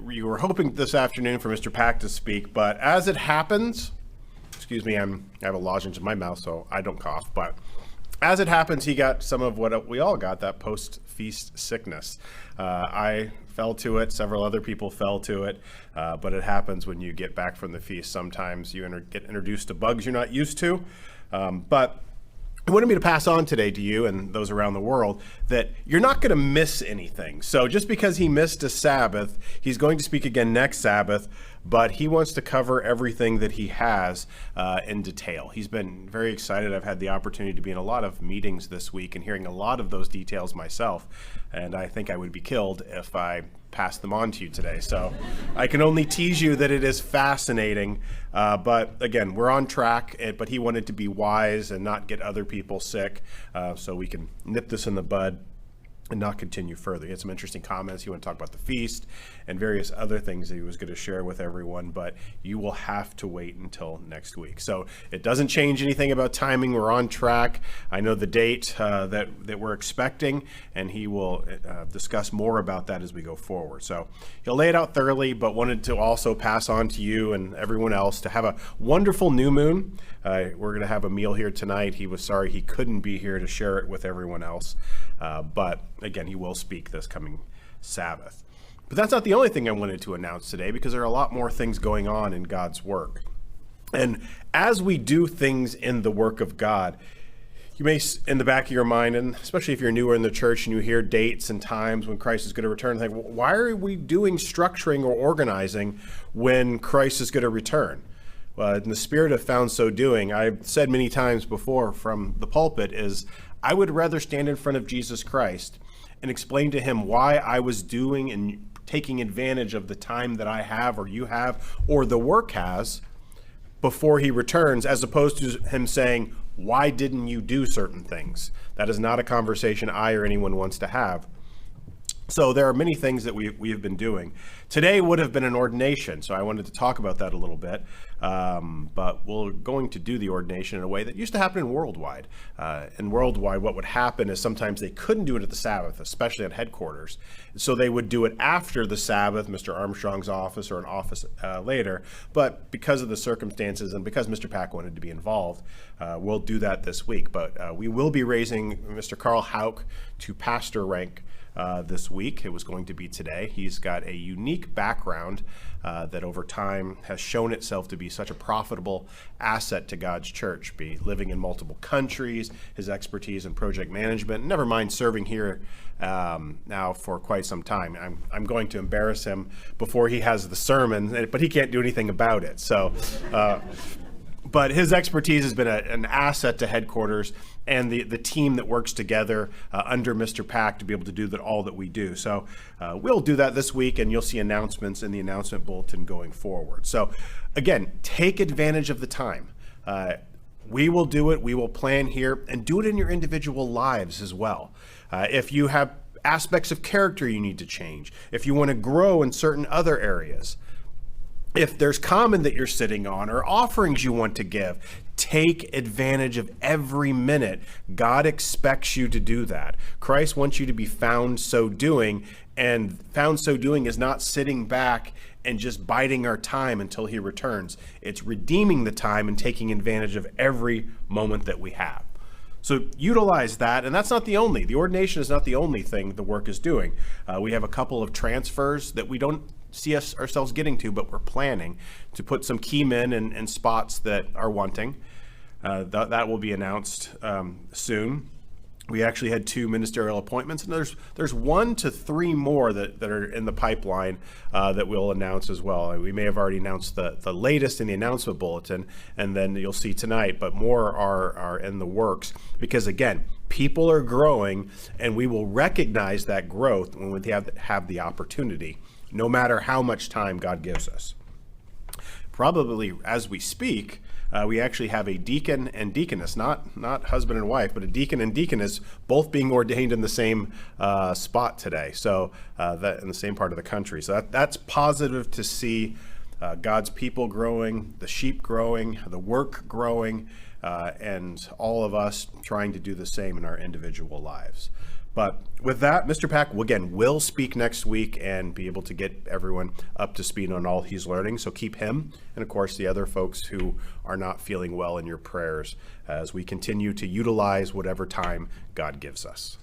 we were hoping this afternoon for Mr. Pack to speak, but as it happens, excuse me, I have a lozenge in my mouth, so I don't cough, but as it happens, he got some of what we all got, that post-feast sickness. I fell to it. Several other people fell to it, but it happens when you get back from the feast. Sometimes you get introduced to bugs you're not used to, but I wanted me to pass on today to you and those around the world that you're not going to miss anything. So just because he missed a Sabbath, he's going to speak again next Sabbath, but he wants to cover everything that he has in detail. He's been very excited. I've had the opportunity to be in a lot of meetings this week and hearing a lot of those details myself, and I think I would be killed if I passed them on to you today. So I can only tease you that it is fascinating, but again, we're on track, but he wanted to be wise and not get other people sick, so we can nip this in the bud and not continue further. He had some interesting comments. He wanted to talk about the feast and various other things that he was going to share with everyone, but you will have to wait until next week. So it doesn't change anything about timing. We're on track. I know the date that we're expecting, and he will discuss more about that as we go forward. So he'll lay it out thoroughly, but wanted to also pass on to you and everyone else to have a wonderful new moon. We're going to have a meal here tonight. He was sorry he couldn't be here to share it with everyone else, but again, he will speak this coming Sabbath. But that's not the only thing I wanted to announce today, because there are a lot more things going on in God's work. And as we do things in the work of God, you may, in the back of your mind, and especially if you're newer in the church and you hear dates and times when Christ is going to return, think, well, why are we doing structuring or organizing when Christ is going to return? Well, in the spirit of found so doing, I've said many times before from the pulpit is I would rather stand in front of Jesus Christ and explain to him why I was doing and taking advantage of the time that I have or you have or the work has before he returns, as opposed to him saying, why didn't you do certain things? That is not a conversation I or anyone wants to have. So there are many things that we have been doing. Today would have been an ordination, so I wanted to talk about that a little bit. But we're going to do the ordination in a way that used to happen in Worldwide. In Worldwide, what would happen is sometimes they couldn't do it at the Sabbath, especially at headquarters. So they would do it after the Sabbath, Mr. Armstrong's office or an office later. But because of the circumstances and because Mr. Pack wanted to be involved, we'll do that this week. But we will be raising Mr. Carl Hauk to pastor rank this week. It was going to be today. He's got a unique background that over time has shown itself to be such a profitable asset to God's church, be living in multiple countries, his expertise in project management, never mind serving here now for quite some time. I'm going to embarrass him before he has the sermon, but he can't do anything about it. So, but his expertise has been an asset to headquarters and the team that works together under Mr. Pack to be able to do all that we do. So we'll do that this week, and you'll see announcements in the announcement bulletin going forward. So again, take advantage of the time. We will do it. We will plan here and do it in your individual lives as well. If you have aspects of character you need to change, if you want to grow in certain other areas, if there's common that you're sitting on or offerings you want to give, take advantage of every minute. God expects you to do that. Christ wants you to be found so doing, and found so doing is not sitting back and just biding our time until he returns. It's redeeming the time and taking advantage of every moment that we have. So utilize that, and that's not the ordination is not the only thing the work is doing. We have a couple of transfers that we don't see ourselves getting to, but we're planning to put some key men in spots that are wanting. That will be announced soon. We actually had 2 ministerial appointments, and there's 1 to 3 more that are in the pipeline that we'll announce as well. We may have already announced the latest in the announcement bulletin, and then you'll see tonight, but more are in the works, because again, people are growing, and we will recognize that growth when we have the opportunity, no matter how much time God gives us. Probably as we speak, we actually have a deacon and deaconess, not husband and wife, but a deacon and deaconess both being ordained in the same spot today. So that in the same part of the country. So that's positive to see God's people growing, the sheep growing, the work growing, and all of us trying to do the same in our individual lives. But with that, Mr. Pack, again, will speak next week and be able to get everyone up to speed on all he's learning. So keep him and, of course, the other folks who are not feeling well in your prayers as we continue to utilize whatever time God gives us.